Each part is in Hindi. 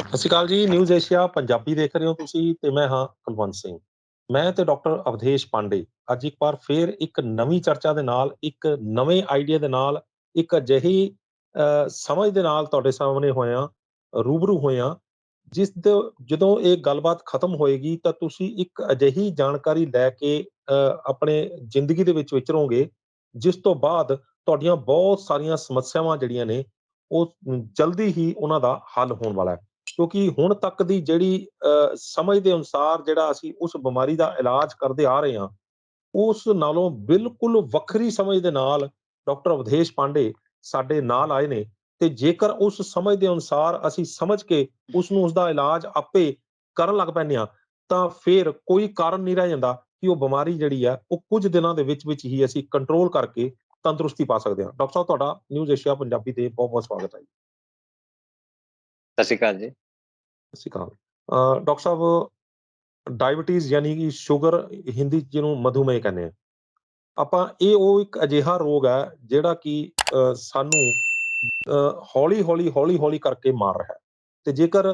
ਸਤਿ ਸ਼੍ਰੀ ਅਕਾਲ ਜੀ, ਨਿਊਜ਼ ਏਸ਼ੀਆ ਪੰਜਾਬੀ ਦੇਖ ਰਹੇ ਹੋ ਤੁਸੀਂ ਤੇ ਮੈਂ ਹਾਂ ਕੁਲਵੰਤ ਸਿੰਘ। ਮੈਂ ਤੇ ਡਾਕਟਰ ਅਵਧੇਸ਼ ਪਾਂਡੇ ਅੱਜ ਇੱਕ ਵਾਰ ਫੇਰ ਇੱਕ ਨਵੀਂ ਚਰਚਾ ਦੇ ਨਾਲ, ਇੱਕ ਨਵੇਂ ਆਈਡੀਆ ਦੇ ਨਾਲ, ਇੱਕ ਅਜਿਹੀ ਸਮਝ ਦੇ ਨਾਲ ਤੁਹਾਡੇ ਸਾਹਮਣੇ ਹੋਇਆ ਰੂਬਰੂ ਹੋਇਆ, ਜਿਸ ਦੇ ਜਦੋਂ ਇਹ ਗੱਲਬਾਤ ਖਤਮ ਹੋਏਗੀ ਤਾਂ ਤੁਸੀਂ ਇੱਕ ਅਜਿਹੀ ਜਾਣਕਾਰੀ ਲੈ ਕੇ ਆਪਣੇ ਜ਼ਿੰਦਗੀ ਦੇ ਵਿੱਚ ਵਿਚਰੋਗੇ, ਜਿਸ ਤੋਂ ਬਾਅਦ ਤੁਹਾਡੀਆਂ ਬਹੁਤ ਸਾਰੀਆਂ ਸਮੱਸਿਆਵਾਂ ਜਿਹੜੀਆਂ ਨੇ, ਉਹ ਜਲਦੀ ਹੀ ਉਹਨਾਂ ਦਾ ਹੱਲ ਹੋਣ ਵਾਲਾ ਹੈ। ਕਿਉਂਕਿ ਹੁਣ ਤੱਕ ਦੀ ਜਿਹੜੀ ਸਮਝ ਦੇ ਅਨੁਸਾਰ ਜਿਹੜਾ ਅਸੀਂ ਉਸ ਬਿਮਾਰੀ ਦਾ ਇਲਾਜ ਕਰਦੇ ਆ ਰਹੇ ਹਾਂ, ਉਸ ਨਾਲੋਂ ਬਿਲਕੁਲ ਵੱਖਰੀ ਸਮਝ ਦੇ ਨਾਲ ਡਾਕਟਰ ਅਵਧੇਸ਼ ਪਾਂਡੇ ਸਾਡੇ ਨਾਲ ਆਏ ਨੇ ਤੇ ਜੇਕਰ ਉਸ ਸਮਝ ਦੇ ਅਨੁਸਾਰ ਅਸੀਂ ਸਮਝ ਕੇ ਉਸਦਾ ਇਲਾਜ ਆਪੇ ਕਰਨ ਲੱਗ ਪੈਂਦੇ ਹਾਂ, ਤਾਂ ਫਿਰ ਕੋਈ ਕਾਰਨ ਨਹੀਂ ਰਹਿ ਜਾਂਦਾ ਕਿ ਉਹ ਬਿਮਾਰੀ ਜਿਹੜੀ ਹੈ, ਉਹ ਕੁਝ ਦਿਨਾਂ ਦੇ ਵਿੱਚ ਹੀ ਅਸੀਂ ਕੰਟਰੋਲ ਕਰਕੇ ਤੰਦਰੁਸਤੀ ਪਾ ਸਕਦੇ ਹਾਂ। ਡਾਕਟਰ ਸਾਹਿਬ, ਤੁਹਾਡਾ ਨਿਊਜ਼ ਏਸ਼ੀਆ ਪੰਜਾਬੀ ਤੇ ਬਹੁਤ-ਬਹੁਤ ਸਵਾਗਤ ਹੈ ਜੀ। ਸਤਿ ਸ਼੍ਰੀ ਅਕਾਲ ਜੀ। ਸਤਿ ਸ਼੍ਰੀ ਅਕਾਲ। ਡਾਕਟਰ ਸਾਹਿਬ, ਡਾਇਬਟੀਜ਼ ਯਾਨੀ ਕਿ ਸ਼ੂਗਰ, ਹਿੰਦੀ 'ਚ ਜਿਹਨੂੰ ਮਧੂਮੇਹ ਕਹਿੰਦੇ ਆ। ਆਪਾਂ ਇਹ ਉਹ ਇੱਕ ਅਜਿਹਾ ਰੋਗ ਹੈ ਜਿਹੜਾ ਕਿ ਸਾਨੂੰ ਹੌਲੀ-ਹੌਲੀ, ਹੌਲੀ-ਹੌਲੀ ਕਰਕੇ ਮਾਰ ਰਿਹਾ ਹੈ। ਤੇ ਜੇਕਰ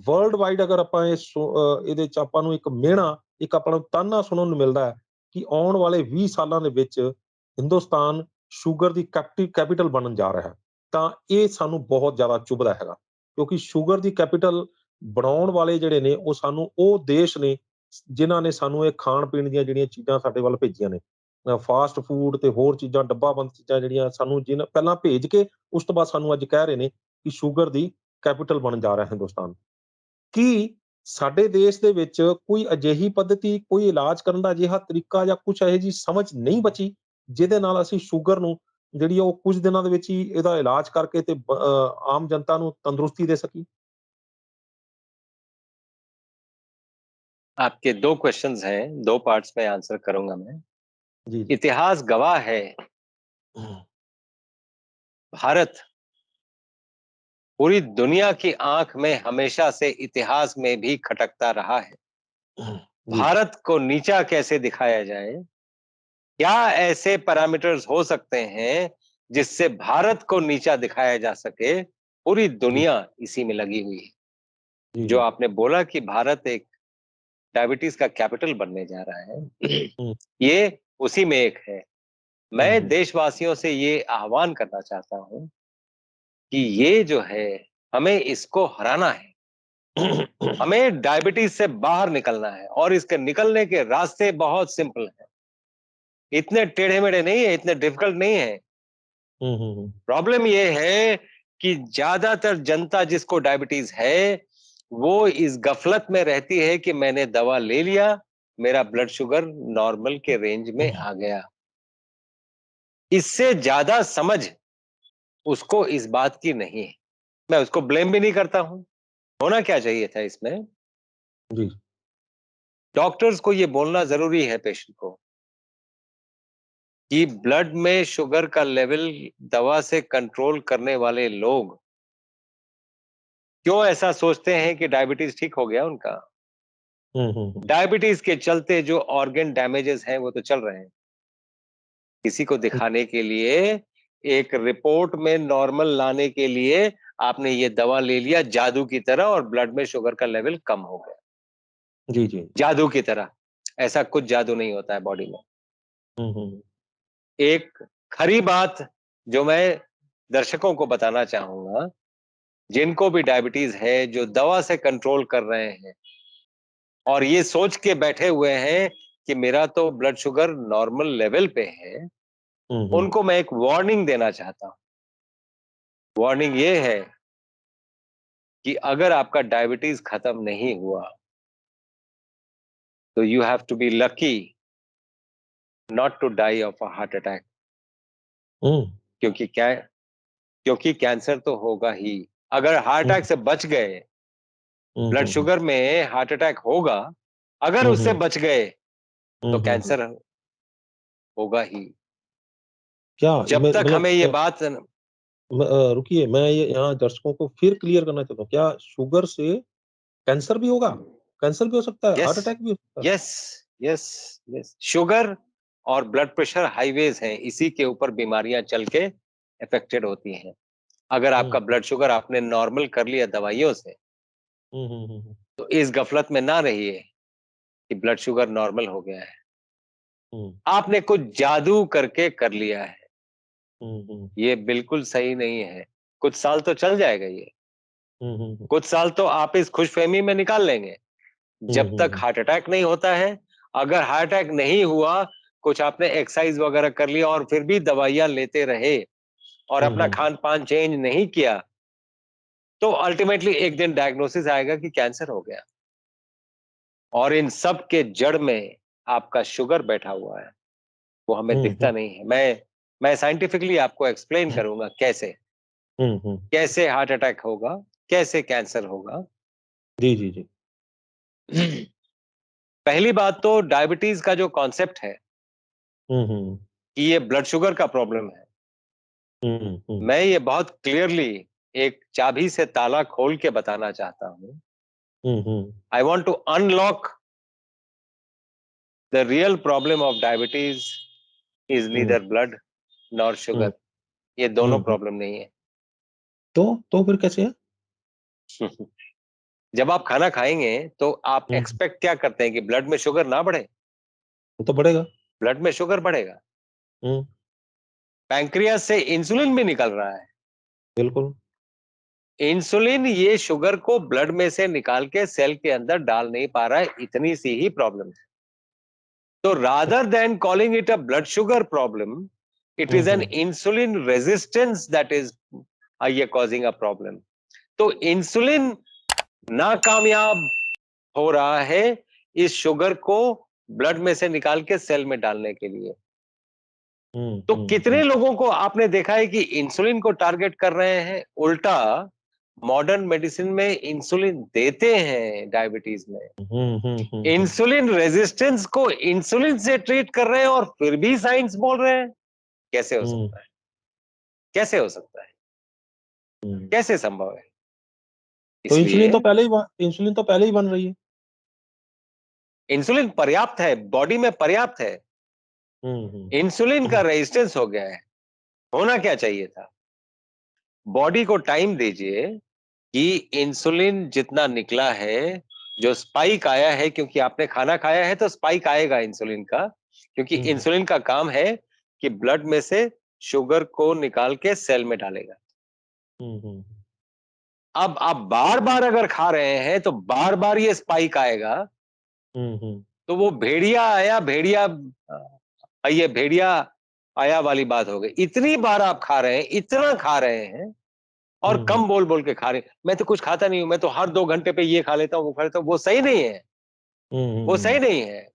ਵਰਲਡ ਵਾਈਡ ਅਗਰ ਆਪਾਂ ਇਹਦੇ 'ਚ ਆਪਾਂ ਨੂੰ ਇੱਕ ਮਿਹਣਾ, ਇੱਕ ਆਪਾਂ ਨੂੰ ਤਾਨਾ ਸੁਣਨ ਨੂੰ ਮਿਲਦਾ ਹੈ ਕਿ ਆਉਣ ਵਾਲੇ 20 ਸਾਲਾਂ ਦੇ ਵਿੱਚ ਹਿੰਦੁਸਤਾਨ ਸ਼ੂਗਰ ਦੀ ਕੈਪੀਟਲ ਬਣਨ ਜਾ ਰਿਹਾ ਹੈ। ਤਾਂ ਇਹ ਸਾਨੂੰ ਬਹੁਤ ਜ਼ਿਆਦਾ ਚੁਭਦਾ ਹੈਗਾ, ਕਿਉਂਕਿ ਸ਼ੂਗਰ ਦੀ ਕੈਪੀਟਲ ਬਣਾਉਣ ਵਾਲੇ ਜਿਹੜੇ ਨੇ, ਉਹ ਸਾਨੂੰ ਉਹ ਦੇਸ਼ ਨੇ ਜਿਨ੍ਹਾਂ ਨੇ ਸਾਨੂੰ ਇਹ ਖਾਣ-ਪੀਣ ਦੀਆਂ ਜਿਹੜੀਆਂ ਚੀਜ਼ਾਂ ਸਾਡੇ ਵੱਲ ਭੇਜੀਆਂ ਨੇ। ਫਾਸਟ ਫੂਡ ਤੇ ਹੋਰ ਚੀਜ਼ਾਂ, ਡੱਬਾਬੰਦ ਚੀਜ਼ਾਂ ਜਿਹੜੀਆਂ ਸਾਨੂੰ ਪਹਿਲਾਂ ਭੇਜ ਕੇ ਉਸ ਤੋਂ ਬਾਅਦ ਸਾਨੂੰ ਅੱਜ ਕਹਿ ਰਹੇ ਨੇ ਕਿ ਸ਼ੂਗਰ ਦੀ ਕੈਪੀਟਲ ਬਣਨ ਜਾ ਰਿਹਾ ਹਿੰਦੁਸਤਾਨ। ਕੀ ਸਾਡੇ ਦੇਸ਼ ਦੇ ਵਿੱਚ ਕੋਈ ਅਜਿਹੀ ਪੱਧਤੀ, ਕੋਈ ਇਲਾਜ ਕਰਨ ਦਾ ਅਜਿਹਾ ਤਰੀਕਾ ਜਾਂ ਕੁਛ ਇਹੋ ਜਿਹੀ ਸਮਝ ਨਹੀਂ ਬਚੀ, ਜਿਹਦੇ ਨਾਲ ਅਸੀਂ ਸ਼ੂਗਰ ਨੂੰ ਜਿਹੜੀ ਆ ਉਹ ਕੁਝ ਦਿਨਾਂ ਦੇ ਵਿੱਚ ਹੀ ਇਹਦਾ ਇਲਾਜ ਕਰਕੇ ਤੇ ਆਮ ਜਨਤਾ ਨੂੰ ਤੰਦਰੁਸਤੀ ਦੇ ਸਕੀਏ? आपके 2 क्वेश्चंस हैं, 2 पार्ट्स में आंसर करूँगा मैं। जी, जी। इतिहास गवाह है, भारत पूरी दुनिया की आँख में हमेशा से इतिहास में भी खटकता रहा है। जी। भारत को नीचा कैसे दिखाया जाए? क्या ऐसे पैरामीटर्स हो सकते हैं, जिससे भारत को नीचा दिखाया जा सके? पूरी जी, दुनिया इसी में लगी हुई है। जी, जो जी। आपने बोला कि भारत एक डायबिटीज़ का कैपिटल बनने जा रहा है, हुँ, ये उसी में एक है। हुँ, मैं हुँ। देशवासियों से ये आह्वान करना चाहता हूँ कि ये जो है, हमें इसको हराना है। हमें डायबिटीज से बाहर निकलना है और इसके निकलने के रास्ते बहुत सिंपल हैं। इतने टेढ़े-मेढ़े नहीं है, इतने डिफिकल्ट नहीं है। हुँ, हुँ, हुँ। प्रॉब्लम ये है कि ज्यादातर जनता जिसको डायबिटीज है, वो इस गफलत में रहती है कि मैंने दवा ले लिया, मेरा ब्लड शुगर नॉर्मल के रेंज में आ गया। इससे ज्यादा समझ उसको इस बात की नहीं है। मैं उसको ब्लेम भी नहीं करता हूं। होना क्या चाहिए था इसमें, जी। डॉक्टर्स को ये बोलना जरूरी है पेशेंट को कि ब्लड में शुगर का लेवल दवा से कंट्रोल करने वाले लोग क्यों ऐसा सोचते हैं कि डायबिटीज ठीक हो गया उनका। हुँ, हुँ, हुँ। डायबिटीज के चलते जो ऑर्गन डैमेजेस हैं वो तो चल रहे हैं। किसी को हुँ, दिखाने के लिए, एक रिपोर्ट में नॉर्मल लाने के लिए आपने ये दवा ले लिया जादू की तरह और ब्लड में शुगर का लेवल कम हो गया। जी, जी। जादू की तरह। ऐसा कुछ जादू नहीं होता है बॉडी में। हुँ, हुँ, एक खरी बात जो मैं दर्शकों को बताना चाहूँगा, जिनको भी डायबिटीज़ है, जो दवा से कंट्रोल कर रहे हैं और ये सोच के बैठे हुए हैं कि मेरा तो ब्लड शुगर नॉर्मल लेवल पे है, हुँ, हुँ। उनको मैं एक वार्निंग देना चाहता हूँ। वार्निंग ये है कि अगर आपका डायबिटीज़ खत्म नहीं हुआ, तो you have to be lucky not to die of a heart attack. Hmm, क्योंकि क्या क्योंकि कैंसर तो होगा ही। अगर हार्ट हुँ, अटैक से बच गए, हुँ, ब्लड हुँ, हुँ। शुगर में हार्ट अटैक होगा, अगर हुँ, उससे हुँ। बच गए, हुँ, तो हुँ, हुँ। कैंसर होगा ही। क्या जब मैं तक मतलब हमें ये बात रुकिए, मैं ये यहाँ दर्शकों को फिर क्लियर करना चाहता हूँ। क्या शुगर से कैंसर भी होगा? कैंसर भी हो सकता है? यस, हार्ट अटैक भी हो सकता है? Yes, yes, yes. शुगर और ब्लड प्रेशर हाईवेज हैं, इसी के ऊपर बीमारियां चल के अफेक्टेड होती हैं। अगर आपका हुँ, ब्लड शुगर आपने नॉर्मल कर लिया दवाइयों से, हुँ, हुँ, हुँ, हुँ, तो इस गफलत में ना रहिए कि ब्लड शुगर नॉर्मल हो गया है। हुँ, आपने कुछ जादू करके कर लिया है। हुँ, हुँ, ये बिल्कुल सही नहीं है। कुछ साल तो चल जाएगा ये। हुँ, हुँ, हुँ, कुछ साल तो आप इस खुशफ़हमी में निकाल लेंगे। हुँ, जब हुँ, तक हुँ, हार्ट अटैक नहीं होता है, अगर हार्ट अटैक नहीं हुआ, कुछ आपने एक्सरसाइज़ वगैरह कर लिया और फिर भी दवाइयाँ लेते रहे और हुँ, अपना हुँ, खान-पान चेंज नहीं किया, तो अल्टीमेटली एक दिन डायग्नोसिस आएगा कि कैंसर हो गया और इन सब के जड़ में आपका शुगर बैठा हुआ है, वो हमें हुँ, दिखता हुँ, नहीं है। मैं साइंटिफिकली आपको एक्सप्लेन करूँगा कैसे, हुँ, हुँ, कैसे हार्ट अटैक होगा, कैसे कैंसर होगा। जी, जी, जी। पहली बात तो डायबिटीज़ का जो कॉन्सेप्ट है हुँ, हुँ, कि ये ब्लड शुगर का प्रॉब्लम है, हुँ, हुँ, मैं ये बहुत क्लियरली एक चाबी से ताला खोल के बताना चाहता हूँ। Hmm, hmm, I want to unlock the real problem of diabetes is hmm, neither blood nor hmm, sugar. ये दोनों हुँ, हुँ, प्रॉब्लम नहीं है। तो फिर कैसे है? जब आप खाना खाएँगे तो आप हुँ, एक्सपेक्ट क्या करते हैं कि ब्लड में शुगर ना बढ़े? वो तो बढ़ेगा। ब्लड में शुगर बढ़ेगा। हुँ, पैंक्रियाज़ से इंसुलिन भी निकल रहा है। बिल्कुल। इंसुलिन ये शुगर को ब्लड में से निकाल के सेल के अंदर डाल नहीं पा रहा है, इतनी सी ही प्रॉब्लम है। So rather than calling it a blood sugar problem, it hmm, is an hmm, insulin resistance that is ये causing a problem. तो इंसुलिन नाकामयाब हो रहा है इस शुगर को ब्लड में से निकाल के सेल में डालने के लिए। हुँ, तो हुँ, कितने हुँ, लोगों को आपने देखा है कि इंसुलिन को टारगेट कर रहे हैं, उल्टा मॉडर्न मेडिसिन में इंसुलिन देते हैं डायबिटीज में। हुँ, हुँ, हुँ, हुँ, इंसुलिन रेजिस्टेंस को इंसुलिन से ट्रीट कर रहे हैं और फिर भी साइंस बोल रहे हैं। कैसे हो हुँ, सकता है? कैसे हो सकता है? हुँ। कैसे संभव है? तो इसलिए इंसुलिन तो पहले ही बन रही है। इंसुलिन पर्याप्त है, बॉडी में पर्याप्त है। हुँ, हुँ, इंसुलिन का हुँ, रेजिस्टेंस हो गया है। होना क्या चाहिए था? बॉडी को टाइम दीजिए कि इंसुलिन जितना निकला है, जो स्पाइक आया है क्योंकि आपने खाना खाया है तो स्पाइक आएगा इंसुलिन का, क्योंकि हुँ, हुँ, इंसुलिन का काम है कि ब्लड में से शुगर को निकाल के सेल में डालेगा। हुँ, हुँ, अब आप बार-बार अगर खा रहे हैं तो बार-बार ये स्पाइक आएगा, हुँ, हुँ, तो वो भेड़िया आया, ये भेड़िया आया वाली बात हो गई। इतनी बार आप खा रहे हैं, इतना खा रहे हैं और हुँ, हुँ, कम बोल-बोल के खा रहे हैं। मैं तो कुछ खाता नहीं हूँ, मैं तो हर 2 घंटे पे ये खा लेता हूँ, वो खा लेता हूँ, वो सही नहीं है, हुँ, वो हुँ, सही नहीं है।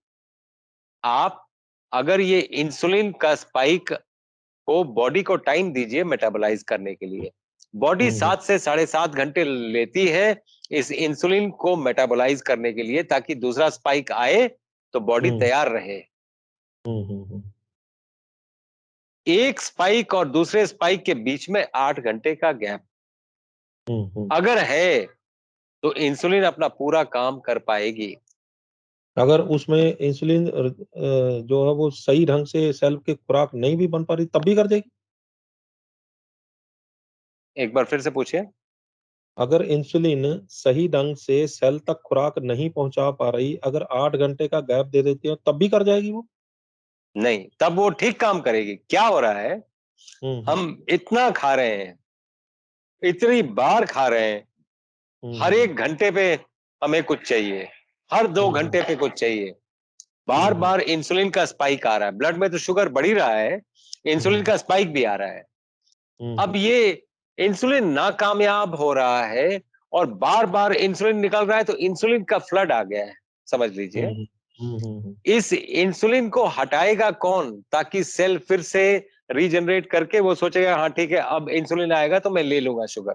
आप अगर ये इंसुलिन का स्पाइक को बॉडी को टाइम दीजिए मेटाबोलाइज़ करने के लिए। बॉडी हुँ, हुँ, 7 से साढ़े 7 घंटे लेती है इस इंसुलिन को मेटाबोलाइज़ करने के लिए ताकि दूसरा स्पाइक आए, तो बॉडी हुँ, तैयार रहे। हुँ, हुँ, हुँ, एक स्पाइक और दूसरे स्पाइक के बीच में 8 घंटे का गैप हुँ, हुँ। अगर है, तो इंसुलिन अपना पूरा काम कर पाएगी। अगर उसमें जो है वो सही ढंग से सेल की खुराक नहीं भी बन पा रही तब भी कर देगी? एक बार फिर से पूछिए? अगर इंसुलिन सही ढंग से सेल तक खुराक नहीं पहुँचा पा रही, अगर 8 घंटे का गैप दे देती है तब भी कर जाएगी वो? नहीं, तब वो ठीक काम करेगी। क्या हो रहा है, हुँ, हुँ, हम इतना खा रहे हैं, इतनी बार खा रहे हैं, हुँ, हर हुँ, 1 घंटे पे हमें कुछ चाहिए, हर 2 हुँ, हुँ, घंटे पे कुछ चाहिए। हुँ, हुँ, बार-बार इंसुलिन का स्पाइक आ रहा है, ब्लड में तो शुगर बढ़ ही रहा है, इंसुलिन हुँ, का स्पाइक भी आ रहा है। हुँ, अब हुँ, ये इंसुलिन नाकामयाब हो रहा है और बार-बार इंसुलिन निकल रहा है, तो इंसुलिन का फ्लड आ गया है, समझ हुँ, लीजिए। हुँ, हुँ, हुँ, हुँ, इस इंसुलिन को हटाएगा कौन? ताकि सेल फिर से रीजनरेट करके वो सोचेगा, हाँ ठीक है, अब इंसुलिन आएगा तो मैं ले लूँगा शुगर।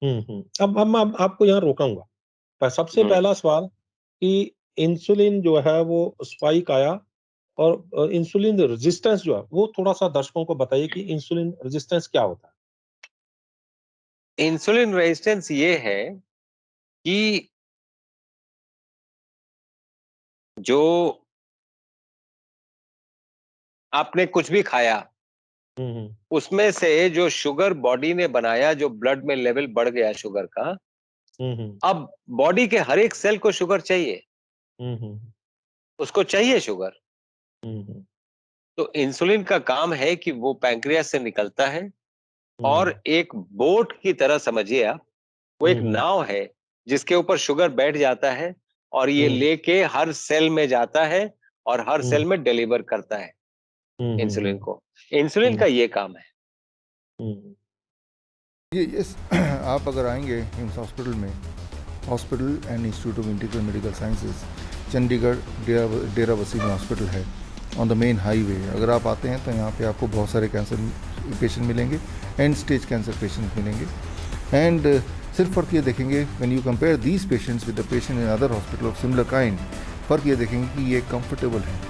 हुँ, हुँ। अब मैं आपको यहाँ रोकाऊँगा। सबसे हुँ। पहला सवाल कि इंसुलिन जो है वो स्पाइक आया और इंसुलिन रेजिस्टेंस जो है वो थोड़ा-सा दर्शकों को बताइए कि इंसुलिन रेजिस्टेंस क्या होता है? इंसुलिन रेजिस्टेंस ये है कि जो आपने कुछ भी खाया, हुँ, हुँ, उसमें से जो शुगर बॉडी ने बनाया, जो ब्लड में लेवल बढ़ गया शुगर का, हुँ, हुँ। अब बॉडी के हर एक सेल को शुगर चाहिए, हुँ, हुँ। उसको चाहिए शुगर। हुँ, हुँ। तो इंसुलिन का काम है कि वो पैंक्रियास से निकलता है और हुँ। एक बोट की तरह समझिए आप, वो हुँ, एक हुँ। नाव है जिसके ऊपर शुगर बैठ जाता है और ये हुँ। लेके हर सेल में जाता है और हर हुँ। सेल में डिलीवर करता है हुँ, हुँ, इंसुलिन हुँ। को। इंसुलिन हुँ। का ये काम है। हुँ। ये आप अगर आएंगे एम्स हॉस्पिटल में, hospital and institute of integral medical sciences, Chandigarh Derabassi में हॉस्पिटल है, ऑन द मेन हाईवे। अगर आप आते हैं तो यहाँ पे आपको बहुत सारे कैंसर पेशेंट मिलेंगे, एंड स्टेज कैंसर पेशेंट मिलेंगे। एंड सिर्फ फ़र्क ये देखेंगे, when you compare these patients with the patient in other hospital of similar kind, फ़र्क ये देखेंगे कि ये कंफर्टेबल है।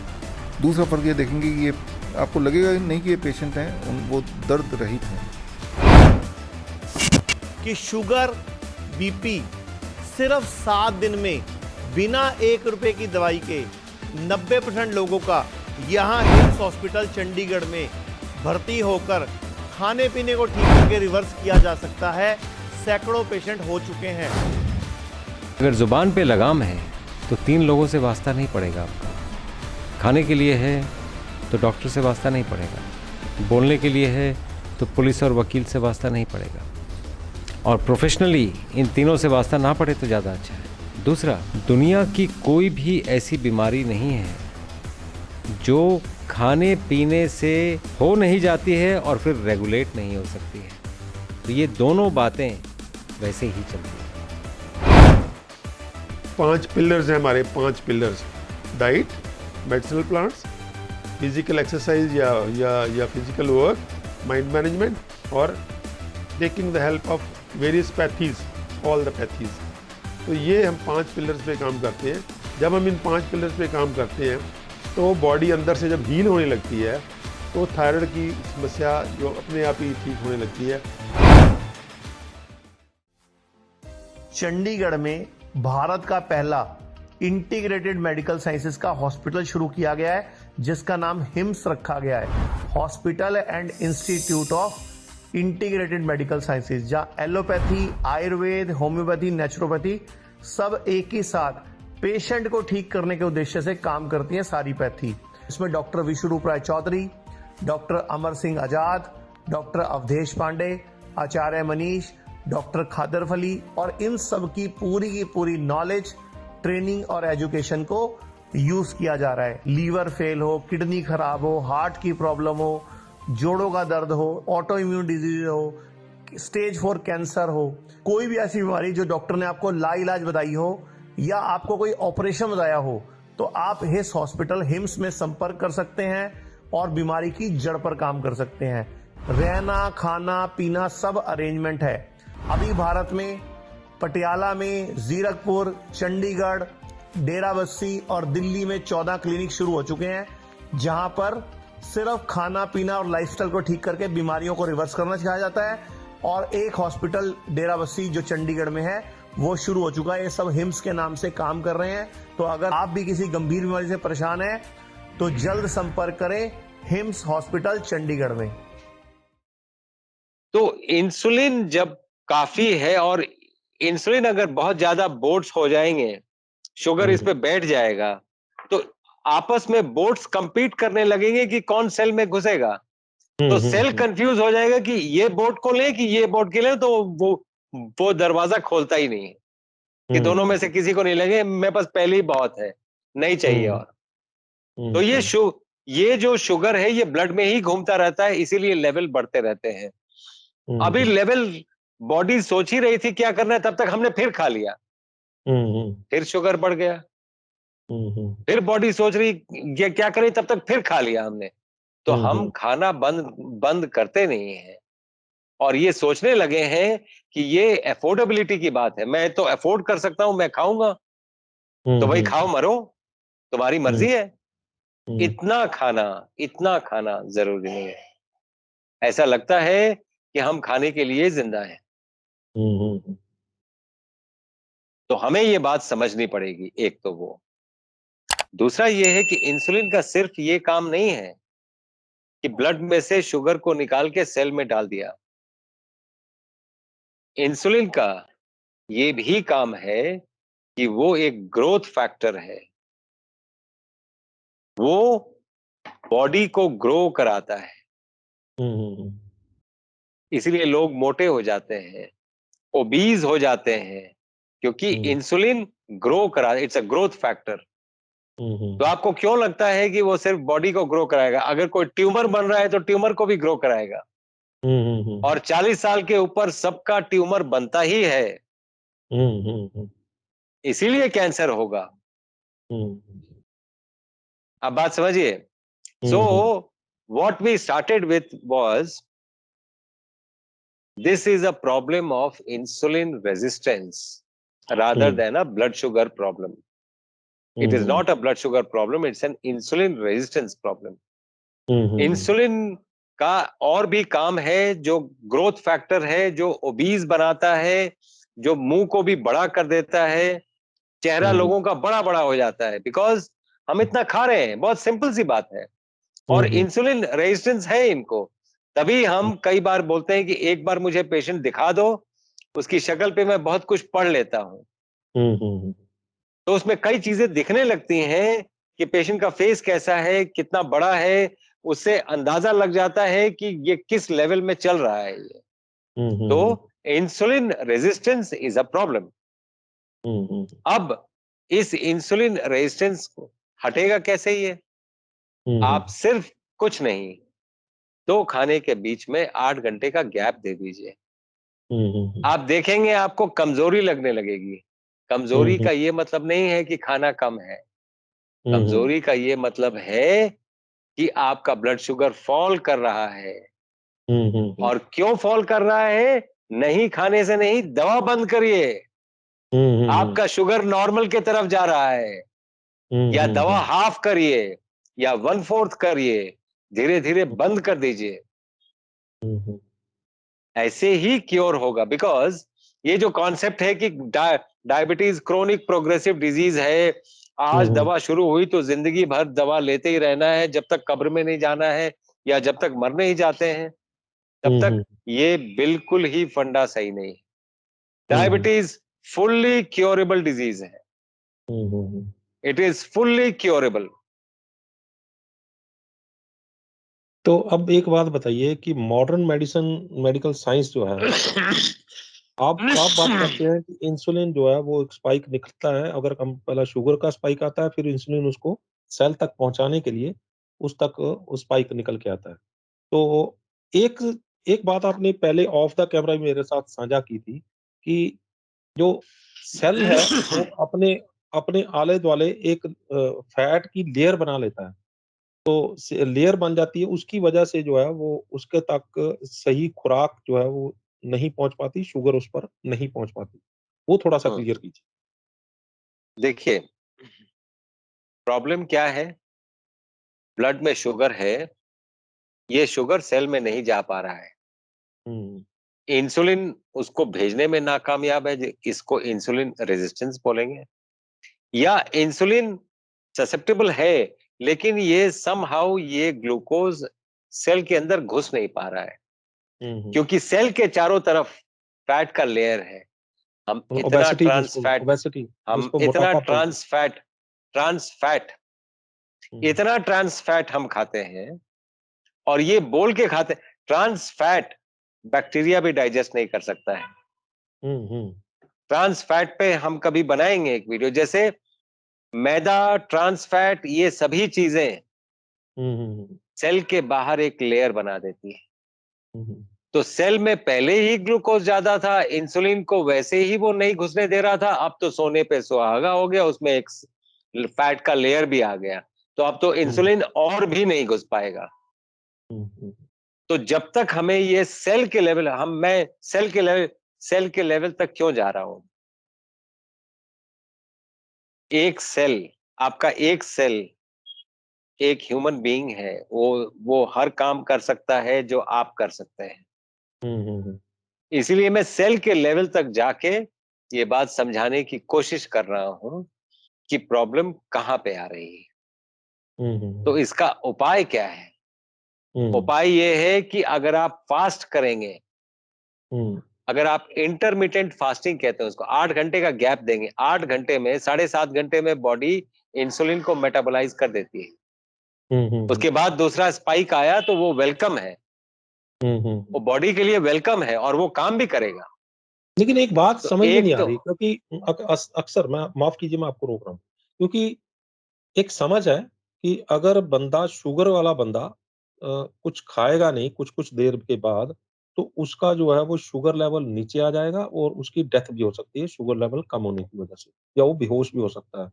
दूसरा फ़र्क ये देखेंगे कि ये आपको लगेगा नहीं कि ये पेशेंट हैं, वो दर्द रहित हैं। कि शुगर, बीपी सिर्फ 7 दिन में बिना 1 रुपए की दवाई के 90% लोगों का यहाँ हिम्स हॉस्पिटल चंडीगढ़ में भर्ती होकर खाने पीने को ठीक करके रिवर्स किया जा सकता है। सैकड़ों पेशेंट हो चुके हैं। अगर ज़ुबान पे लगाम है तो 3 लोगों से वास्ता नहीं पड़ेगा आपका। खाने के लिए है तो डॉक्टर से वास्ता नहीं पड़ेगा। बोलने के लिए है तो पुलिस और वकील से वास्ता नहीं पड़ेगा। और प्रोफेशनली इन तीनों से वास्ता ना पड़े तो ज़्यादा अच्छा है। दूसरा, दुनिया की कोई भी ऐसी बीमारी नहीं है जो खाने पीने से हो नहीं जाती है और फिर रेगुलेट नहीं हो सकती है। तो ये दोनों बातें वैसे ही चलती हैं। 5 पिलर्स हैं हमारे, 5 pillars: diet, medicinal plants, physical exercise या फिजिकल वर्क, माइंड मैनेजमेंट और taking the help of various pathies, all the pathies. तो ये हम 5 पिलर्स पे काम करते हैं। जब हम इन 5 पिलर्स पे काम करते हैं तो बॉडी अंदर से जब हील होने लगती है तो थायराइड की समस्या जो अपने आप ही ठीक होने लगती है। चंडीगढ़ में भारत का पहला इंटीग्रेटेड मेडिकल साइंसेज का हॉस्पिटल शुरू किया गया है, जिसका नाम हिम्स रखा गया है, hospital and institute of integrated medical sciences, जहां एलोपैथी, आयुर्वेद, होम्योपैथी, नेचुरोपैथी सब एक ही साथ पेशेंट को ठीक करने के उद्देश्य से काम करती हैं सारी पैथी। इसमें डॉक्टर विश्वरूप राय चौधरी, डॉक्टर अमर सिंह आजाद, डॉक्टर अवधेश पांडे, आचार्य मनीष, डॉक्टर खादर फली और इन सब की पूरी नॉलेज, ट्रेनिंग और एजुकेशन को यूज किया जा रहा है। लीवर फेल हो, किडनी खराब हो, हार्ट की प्रॉब्लम हो, जोड़ों का दर्द हो, ऑटो इम्यून डिजीज हो, स्टेज 4 कैंसर हो, कोई भी ऐसी बीमारी जो डॉक्टर ने आपको लाइलाज बताई हो या आपको कोई ऑपरेशन बताया हो, तो आप हिस हॉस्पिटल हिम्स में संपर्क कर सकते हैं और बीमारी की जड़ पर काम कर सकते हैं। रहना, खाना, पीना सब अरेंजमेंट है। अभी भारत में पटियाला में, जीरकपुर, चंडीगढ़, डेराबस्सी और दिल्ली में 14 क्लिनिक शुरू हो चुके हैं, जहां पर सिर्फ खाना पीना और लाइफस्टाइल को ठीक करके बीमारियों को रिवर्स करना सिखाया जाता है। और एक हॉस्पिटल डेराबस्सी जो चंडीगढ़ में है वो शुरू हो चुका है। ये सब हिम्स के नाम से काम कर रहे हैं। तो अगर आप भी किसी गंभीर बीमारी से परेशान हैं तो जल्द संपर्क करें हिम्स हॉस्पिटल चंडीगढ़ में। तो इंसुलिन जब काफी है और इंसुलिन अगर बहुत ज्यादा बोट्स हो जाएंगे, शुगर इस पे बैठ जाएगा, तो आपस में बोट्स कंपीट करने लगेंगे कि कौन सेल में घुसेगा। तो सेल कंफ्यूज हो जाएगा कि ये बोट को ले कि ये बोट के ले, तो वो दरवाजा खोलता ही नहीं है कि दोनों में से किसी को नहीं लगे मेरे पास पहले ही बहुत है, नहीं चाहिए। और तो ये जो शुगर है ये ब्लड में ही घूमता रहता है, इसीलिए लेवल बढ़ते रहते हैं। अभी लेवल बॉडी सोच ही रही थी क्या करना है, तब तक हमने फिर खा लिया, फिर शुगर बढ़ गया। फिर बॉडी सोच रही ये क्या करें, तब तक फिर खा लिया हमने। तो हम खाना बंद करते नहीं हैं और ये सोचने लगे हैं कि ये अफोर्डेबिलिटी की बात है, मैं तो अफोर्ड कर सकता हूं, मैं खाऊंगा, तो भाई खाओ मरो, तुम्हारी मर्जी है। इतना खाना जरूरी नहीं है। ऐसा लगता है कि हम खाने के लिए जिंदा हैं। तो हमें ये बात समझनी पड़ेगी, एक तो वो। दूसरा ये है कि इंसुलिन का सिर्फ ये काम नहीं है कि ब्लड में से शुगर को निकाल के सेल में डाल दिया। इंसुलिन का ये भी काम है कि वो एक ग्रोथ फैक्टर है, वो बॉडी को ग्रो कराता है, इसलिए लोग मोटे हो जाते हैं, ओबीज हो जाते हैं, क्योंकि इंसुलिन ग्रो करा, इट्स अ ग्रोथ फैक्टर। तो आपको क्यों लगता है कि वो सिर्फ बॉडी को ग्रो कराएगा? अगर कोई ट्यूमर बन रहा है तो ट्यूमर को भी ग्रो कराएगा, और 40 साल के ऊपर सबका ट्यूमर बनता ही है, इसीलिए कैंसर होगा। अब बात समझिए। सो what we started with was, this is a problem of insulin resistance rather than a blood sugar problem. It is not a blood sugar problem, it's an insulin resistance problem. Insulin का और भी काम है, जो ग्रोथ फैक्टर है, जो ओबीज बनाता है, जो मुंह को भी बड़ा कर देता है, चेहरा लोगों का बड़ा बड़ा हो जाता है, बिकॉज हम इतना खा रहे हैं। बहुत सिंपल सी बात है। और इंसुलिन रेजिस्टेंस है इनको, तभी हम कई बार बोलते हैं कि एक बार मुझे पेशेंट दिखा दो, उसकी शक्ल पे मैं बहुत कुछ पढ़ लेता हूं। तो उसमें कई चीजें दिखने लगती हैं कि पेशेंट का फेस कैसा है, कितना बड़ा है, उससे अंदाजा लग जाता है कि ये किस लेवल में चल रहा है ये। तो insulin resistance is a problem. अब इस इंसुलिन रेजिस्टेंस को हटेगा कैसे ये? आप सिर्फ कुछ नहीं, 2 खाने के बीच में 8 घंटे का गैप दे दीजिए। आप देखेंगे आपको कमजोरी लगने लगेगी। कमजोरी का ये मतलब नहीं है कि खाना कम है। कमजोरी का ये मतलब है कि आपका ब्लड शुगर फॉल कर रहा है। और क्यों फॉल कर रहा है? नहीं खाने से नहीं, दवा बंद करिए। आपका शुगर नॉर्मल के तरफ जा रहा है, या दवा हाफ करिए या 1/4 करिए, धीरे धीरे बंद कर दीजिए। ऐसे ही क्योर होगा। बिकॉज ये जो कॉन्सेप्ट है कि डायबिटीज क्रोनिक प्रोग्रेसिव डिजीज है, आज दवा शुरू हुई तो जिंदगी भर दवा लेते ही रहना है, जब तक कब्र में नहीं जाना है या जब तक मरने ही जाते हैं, तब तक ये बिल्कुल ही फंडा सही नहीं है। डायबिटीज फुल्ली क्योरेबल डिजीज है। It is fully curable. तो अब एक बात बताइए कि मॉडर्न मेडिकल साइंस जो है, आप बात करते हैं कि इंसुलिन जो है वो एक स्पाइक निकलता है, अगर हम पहला शुगर का स्पाइक आता है, फिर इंसुलिन उसको सेल तक पहुंचाने के लिए उस तक वो स्पाइक निकल के आता है। तो एक एक बात आपने पहले ऑफ द कैमरा मेरे साथ साझा की थी कि जो सेल है वो अपने अपने आले दुआले एक फैट की लेयर बना लेता है। तो लेयर बन जाती है, उसकी वजह से जो है वो उसके तक सही खुराक जो है वो नहीं पहुंच पाती, शुगर उस पर नहीं पहुंच पाती। वो थोड़ा-सा क्लियर कीजिए। देखिए, प्रॉब्लम क्या है? ब्लड में शुगर है, ये शुगर सेल में नहीं जा पा रहा है। हुँ, इंसुलिन उसको भेजने में नाकामयाब है, इसको इंसुलिन रेजिस्टेंस बोलेंगे। या इंसुलिन ससेप्टेबल है, लेकिन ये समहाउ ये ग्लूकोज सेल के अंदर घुस नहीं पा रहा है, हुँ। क्योंकि सेल के चारों तरफ फैट का लेयर है। हम इतना ओबेसिटी ट्रांस फैट हम जिसको इतना मोटापा बोलते हैं। ट्रांस फैट हुँ, इतना ट्रांस फैट हम खाते हैं, और ये बोल के खाते, ट्रांस फैट बैक्टीरिया भी डाइजेस्ट नहीं कर सकता है। हुँ, हुँ। ट्रांस फैट पे हम कभी बनाएंगे एक वीडियो। जैसे मैदा, ट्रांस फैट, ये सभी चीजें हुँ, हुँ, हुँ। सेल के बाहर एक लेयर बना देती है। हुँ, हुँ। तो सेल में पहले ही ग्लूकोज ज्यादा था, इंसुलिन को वैसे ही वो नहीं घुसने दे रहा था, अब तो सोने पे सुहागा हो गया, उसमें एक फैट का लेयर भी आ गया, तो अब तो हुँ, इंसुलिन और भी नहीं घुस पाएगा। हुँ, हुँ। तो जब तक हमें ये सेल के लेवल, मैं सेल के लेवल तक क्यों जा रहा हूं? एक सेल, आपका एक सेल एक ह्यूमन बीइंग है, वो हर काम कर सकता है जो आप कर सकते हैं। हुँ, हुँ, हुँ। इसीलिए मैं सेल के लेवल तक जाके ये बात समझाने की कोशिश कर रहा हूं कि प्रॉब्लम कहां पे आ रही है। हुँ, हुँ, तो हुँ। इसका उपाय क्या है? हुँ, उपाय ये है कि अगर आप फास्ट करेंगे, हुँ। अगर आप इंटरमिटेंट फास्टिंग कहते हैं उसको, 8 घंटे का गैप देंगे, 8 घंटे में 7.5 घंटे में बॉडी इंसुलिन को मेटाबोलाइज कर देती है। उसके बाद दूसरा स्पाइक आया तो वो वेलकम है, वो बॉडी के लिए वेलकम है और वो काम भी करेगा। लेकिन एक बात तो समझ में एक नहीं आ तो रही, क्योंकि अक्सर मैं, माफ कीजिए मैं आपको रोक रहा हूँ, क्योंकि एक समझ है कि अगर बंदा, शुगर वाला बंदा कुछ खाएगा नहीं कुछ-कुछ देर के बाद, तो उसका जो है वो शुगर लेवल नीचे आ जाएगा और उसकी डेथ भी हो सकती है शुगर लेवल कम होने की वजह से, या वो बेहोश भी हो सकता है।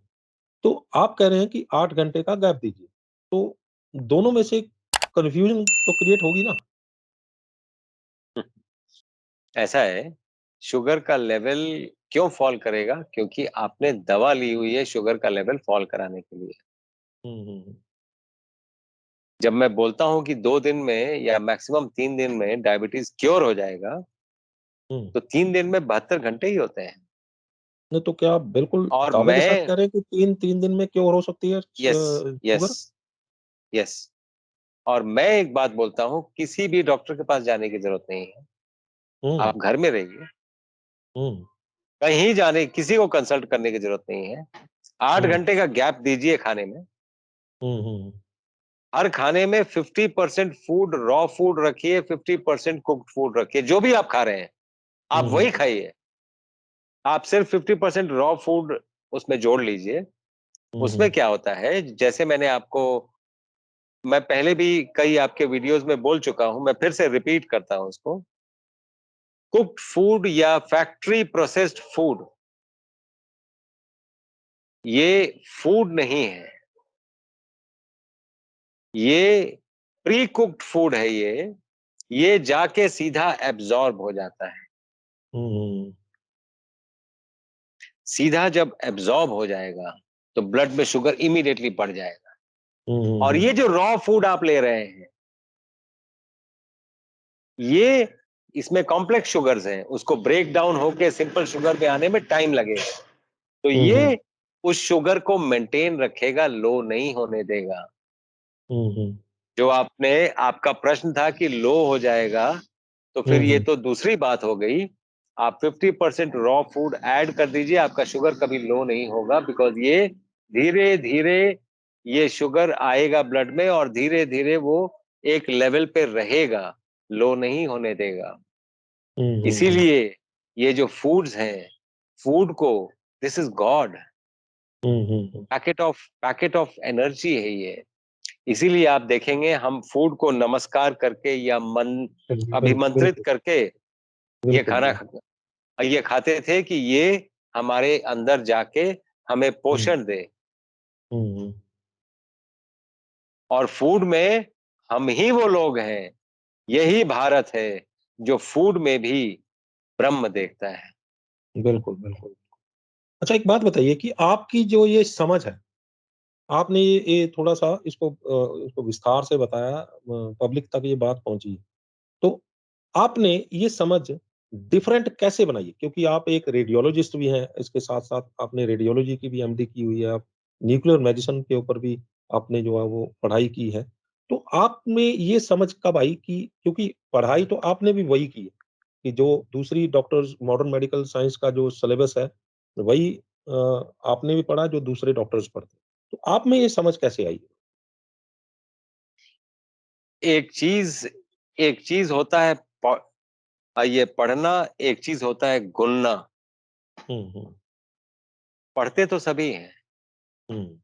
तो आप कह रहे हैं कि 8 घंटे का गैप दीजिए, तो दोनों में से कन्फ्यूजन तो क्रिएट होगी ना? ऐसा है, शुगर का लेवल क्यों फॉल करेगा? क्योंकि आपने दवा ली हुई है शुगर का लेवल फॉल कराने के लिए। हुँ, हुँ, हुँ। जब मैं बोलता हूँ कि 2 दिन में या मैक्सिमम 3 दिन में डायबिटीज क्योर हो जाएगा, हुँ। तो 3 दिन में 72 घंटे ही होते हैं। नहीं तो क्या आप बिल्कुल और दावे के साथ मैं कह रहे हैं कि 3 दिन में क्योर हो सकती है यस, यस, शुगर? यस। और मैं एक बात बोलता हूँ, किसी भी डॉक्टर के पास जाने की ज़रूरत नहीं है। हुँ, आप घर में रहिए, हुँ, कहीं जाने किसी को कंसल्ट करने की ज़रूरत नहीं है। 8 हुँ, घंटे का गैप दीजिए खाने में। हुँ, हुँ, हर खाने में 50% फूड, रॉ फूड रखिए, 50% कुक्ड फूड रखिए। जो भी आप खा रहे हैं, आप हुँ, हुँ, वही खाइए। आप सिर्फ 50% रॉ फूड उसमें जोड़ लीजिए। हुँ, उसमें हुँ, क्या होता है, जैसे मैं पहले भी कई आपके वीडियोज़ में बोल चुका हूँ, मैं फिर से रिपीट करता हूँ उसको। कुक्ड फूड या फैक्ट्री प्रोसेस्ड फूड, ये फूड नहीं है। ये प्री कुक्ड फूड है ये। ये जाके सीधा एब्ज़ॉर्ब हो जाता है। हुँ, सीधा जब एब्ज़ॉर्ब हो जाएगा, तो ब्लड में शुगर इमीडिएटली बढ़ जाएगा। हुँ, हुँ, और हुँ, ये जो रॉ फूड आप ले रहे हैं, ये इसमें कॉम्प्लेक्स शुगर्स हैं, उसको ब्रेक डाउन होके सिंपल शुगर पे आने में टाइम लगेगा। तो हुँ, हुँ, ये उस शुगर को मेंटेन रखेगा, लो नहीं होने देगा। हुँ, हुँ, जो आपका प्रश्न था कि लो हो जाएगा, तो फिर हुँ, ये हुँ, तो दूसरी बात हो गई। आप 50% रॉ फूड ऐड कर दीजिए, आपका शुगर कभी लो नहीं होगा, बिकॉज़ ये धीरे-धीरे ये शुगर आएगा ब्लड में और धीरे-धीरे वो एक लेवल पे रहेगा, लो नहीं होने देगा। हुँ, हुँ, हुँ, इसीलिए ये जो फूड्स हैं, फूड को, this is God, hmm, hmm, hmm. Packet of energy है ये। इसीलिए आप देखेंगे हम फूड को नमस्कार करके या अभिमंत्रित बिल्कुल, करके ये बिल्कुल, खाना बिल्कुल। ये खाते थे कि ये हमारे अंदर जाके हमें हुँ, पोषण दे। हुँ, हुँ, और फूड में हम ही वो लोग हैं, यही भारत है जो फूड में भी ब्रह्म देखता है। बिल्कुल, बिल्कुल। अच्छा, एक बात बताइए कि आपकी जो ये समझ है, आपने ये थोड़ा-सा इसको विस्तार से बताया, पब्लिक तक ये बात पहुँची। तो आपने ये समझ डिफरेंट कैसे बनाई है? क्योंकि आप एक रेडियोलॉजिस्ट भी हैं, इसके साथ-साथ आपने रेडियोलॉजी की भी एमडी की हुई है, आप न्यूक्लियर मेडिसिन के ऊपर भी आपने जो है वो पढ़ाई की है। तो आप में ये समझ कब आई कि, क्योंकि पढ़ाई तो आपने भी वही की है, कि जो दूसरी डॉक्टर्स मॉडर्न मेडिकल साइंस का जो सिलेबस है, वही अ, आपने भी पढ़ा जो दूसरे डॉक्टर्स पढ़ते हैं। तो आप में ये समझ कैसे आई? एक चीज़ एक चीज़ होता है ये पढ़ना, एक चीज़ होता है गुनना। हुँ, हुँ, पढ़ते तो सभी हैं, हुँ,